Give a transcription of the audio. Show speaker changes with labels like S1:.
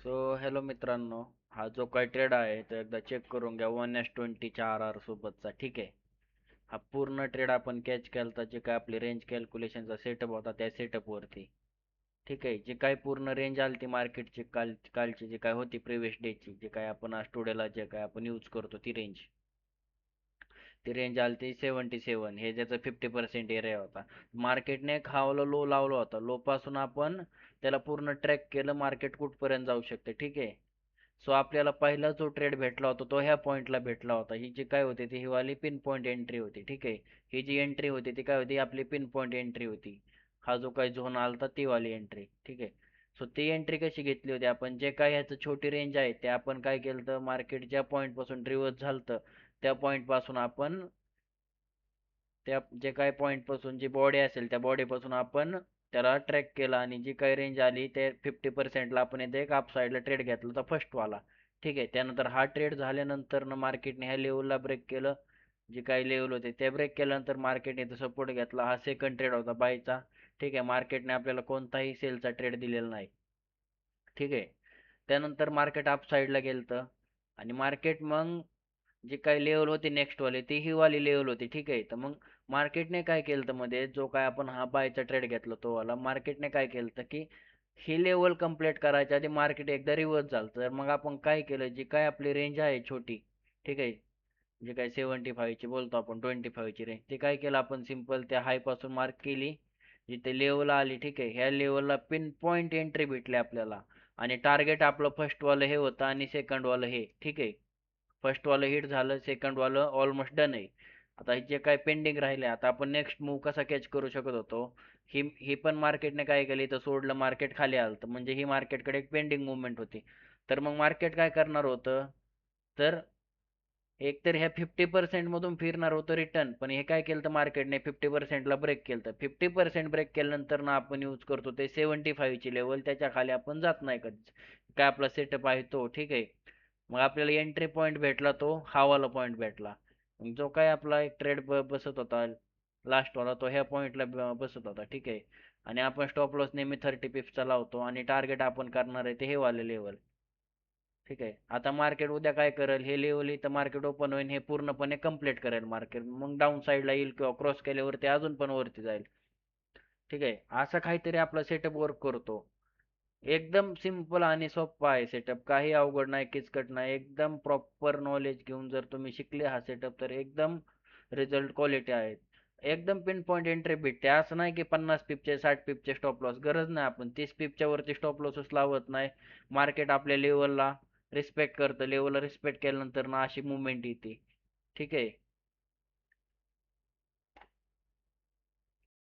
S1: So hello मित्रांनो, हा जो काही ट्रेड आहे तो एकदा चेक करून घ्या 1:20च्या RR सोबतचा. ठीक आहे. हा पूर्ण ट्रेड आपण कॅच केलता, जे काय आपली रेंज कॅल्क्युलेशनचा सेटअप होता त्या सेटअप वरती. ठीक आहे. जे काही पूर्ण रेंज आली ती मार्केटची कालची जी काय होती प्रिव्हियस डेची, जे काय आपण आज टुडेला जे काय आपण यूज करतो ती रेंज आली ती 77. हे ज्याचं 50% एरिया होता. मार्केटने खावला लो लावला होता. लो पासून आपण त्याला पूर्ण ट्रॅक केलं, मार्केट कुठपर्यंत जाऊ शकते. ठीक आहे. सो आपल्याला पहिला जो ट्रेड भेटला होता तो ह्या पॉइंटला भेटला होता. ही जी काय होती ती ही वाली पिन पॉइंट एंट्री होती. ठीक आहे. ही जी एंट्री होती ती काय होती, आपली पिन पॉइंट एंट्री होती. हा जो काही झोन आलता ती वाली एंट्री. ठीक आहे. सो ती एंट्री कशी घेतली होती आपण, जे काय ह्याचं छोटी रेंज आहे ते आपण काय केलं तर मार्केट ज्या पॉईंट पासून रिव्हर्स झालतं त्या पॉईंट पासून आपण त्या जे काही पॉईंट पासून जी बॉडी असेल त्या बॉडी पासून आपण त्याला ट्रॅक केला, आणि जी काही रेंज आली ते 50%ला आपण इथे एक अप साईडला ट्रेड घेतला होता फर्स्ट वाला. ठीक आहे. त्यानंतर हा ट्रेड झाल्यानंतर मार्केटने ह्या लेवलला ब्रेक केलं. जे काही लेवल होते ते ब्रेक केल्यानंतर मार्केटने इथं सपोर्ट घेतला. हा सेकंड ट्रेड होता बायचा. ठीक आहे. मार्केटने आपल्याला कोणताही सेलचा ट्रेड दिलेला नाही. ठीक आहे. त्यानंतर मार्केट अप साईडला गेलतं, आणि मार्केट मग जी काही लेवल होती नेक्स्ट वाली ती ही वाली लेवल होती. ठीक आहे. तर मग मार्केटने काय केलं तर मध्ये जो काय आपण हा बायचा ट्रेड घेतला तो वाला, मार्केटने काय केलं की ही लेवल कंप्लीट करायच्या आधी मार्केट एकदा रिव्हर्स झालं. तर मग आपण काय केलं, जी काय आपली रेंज आहे छोटी, ठीक आहे, जे काय 75 ची बोलतो आपण, 25 ची रेंज, ते काय केलं आपण सिंपल त्या हाय पासून मार्क केली, जिथे लेवल आली. ठीक आहे. ह्या लेवलला पिन पॉइंट एंट्री भेटली आपल्याला, आणि टार्गेट आपलं फर्स्ट वालं हे होतं आणि सेकंड वालं हे. ठीक आहे. फर्स्ट वालं हिट झालं, सेकंड वालं ऑलमोस्ट डन आहे. आता हे जे काय पेंडिंग राहिले, आता आपण नेक्स्ट मूव कसा कॅच करू शकत होतो, ही पण मार्केटने काय केली तर सोडलं, मार्केट खाली आलं, तर म्हणजे ही मार्केटकडे एक पेंडिंग मुवमेंट होती. तर मग मार्केट काय करणार होतं, तर एक तर ह्या 50% मधून फिरणार होतं रिटर्न, पण हे काय केलं तर मार्केटने 50%ला ब्रेक केलं. तर 50% ब्रेक केल्यानंतर ना आपण यूज करतो ते 75 ची लेवल, त्याच्या खाली आपण जात नाही कधीच. काय आपला सेटअप आहे तो. ठीक आहे. मग आपल्याला एंट्री पॉईंट भेटला तो हा वाला पॉईंट भेटला. मग जो काय आपला एक ट्रेड बसत होता लास्ट वाला, तो ह्या पॉईंटला बसत होता. ठीक आहे. आणि आपण स्टॉप लॉस नेहमी 30 पिप्सचा लावतो, आणि टार्गेट आपण करणार आहे ते हे वाले लेवल. ठीक आहे. आता मार्केट उद्या काय करेल, हे लेवल इथं मार्केट ओपन होईल, हे पूर्णपणे कंप्लीट करेल मार्केट, मग डाऊन साईडला येईल किंवा क्रॉस केल्यावरती अजून पण वरती जाईल. ठीक आहे. असं काहीतरी आपला सेटअप वर्क करतो. एकदम सिंपल आणि सोपा आहे सेटअप, काही अवघड नाही, किचकट नाही. एकदम प्रॉपर नॉलेज घेऊन जर तुम्ही शिकले हा सेटअप तर एकदम रिझल्ट क्वालिटी आहेत. एकदम पिन पॉईंट एंट्री भेटते. असं नाही की 50 पिपचे 60 पिपचे स्टॉप लॉस, गरज नाही. आपण 30 पिपच्या वरती स्टॉप लॉसच लावत नाही. मार्केट आपल्या लेवलला रिस्पेक्ट करतं. लेवलला रिस्पेक्ट केल्यानंतर ना अशी मुवमेंट येते. ठीक आहे.